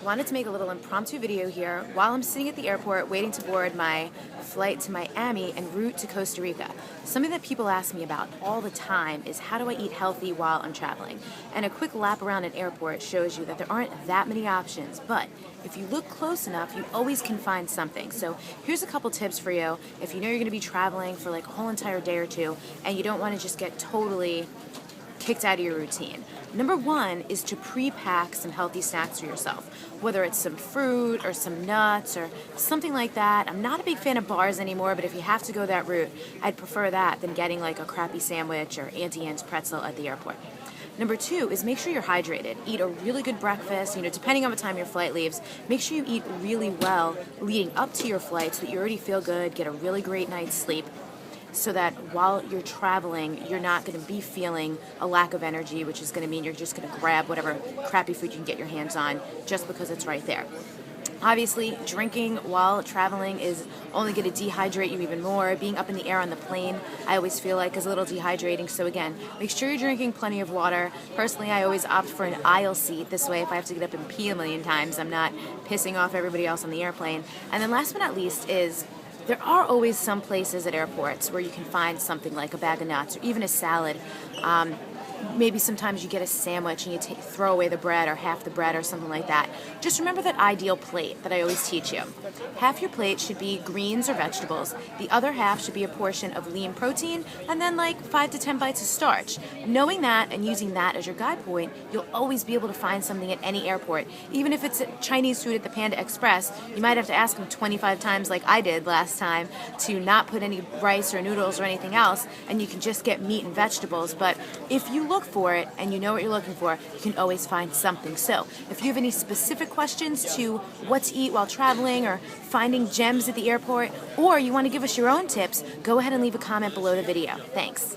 Wanted to make a little impromptu video here while I'm sitting at the airport waiting to board my flight to Miami en route to Costa Rica. Something that people ask me about all the time is how do I eat healthy while I'm traveling? And a quick lap around an airport shows you that there aren't that many options, but if you look close enough, you always can find something. So here's a couple tips for you if you know you're going to be traveling for like a whole entire day or two and you don't want to just get totally kicked out of your routine. Number one is to pre-pack some healthy snacks for yourself, whether it's some fruit or some nuts or something like that. I'm not a big fan of bars anymore, but if you have to go that route, I'd prefer that than getting like a crappy sandwich or Auntie Anne's pretzel at the airport. Number two is make sure you're hydrated. Eat a really good breakfast, depending on what time your flight leaves. Make sure you eat really well leading up to your flight so that you already feel good, get a really great night's sleep, so that while you're traveling, you're not going to be feeling a lack of energy, which is going to mean you're just going to grab whatever crappy food you can get your hands on just because it's right there. Obviously, drinking while traveling is only going to dehydrate you even more. Being up in the air on the plane, I always feel like is a little dehydrating. So again, make sure you're drinking plenty of water. Personally, I always opt for an aisle seat. This way, if I have to get up and pee a million times, I'm not pissing off everybody else on the airplane. And then last but not least is there are always some places at airports where you can find something like a bag of nuts or even a salad. Maybe sometimes you get a sandwich and you throw away the bread or half the bread or something like that. Just remember that ideal plate that I always teach you. Half your plate should be greens or vegetables. The other half should be a portion of lean protein and then like 5 to 10 bites of starch. Knowing that and using that as your guide point, you'll always be able to find something at any airport. Even if it's Chinese food at the Panda Express, you might have to ask them 25 times like I did last time to not put any rice or noodles or anything else, and you can just get meat and vegetables. But if you look for it and you know what you're looking for, you can always find something. So if you have any specific questions to what to eat while traveling or finding gems at the airport, or you want to give us your own tips, go ahead and leave a comment below the video. Thanks.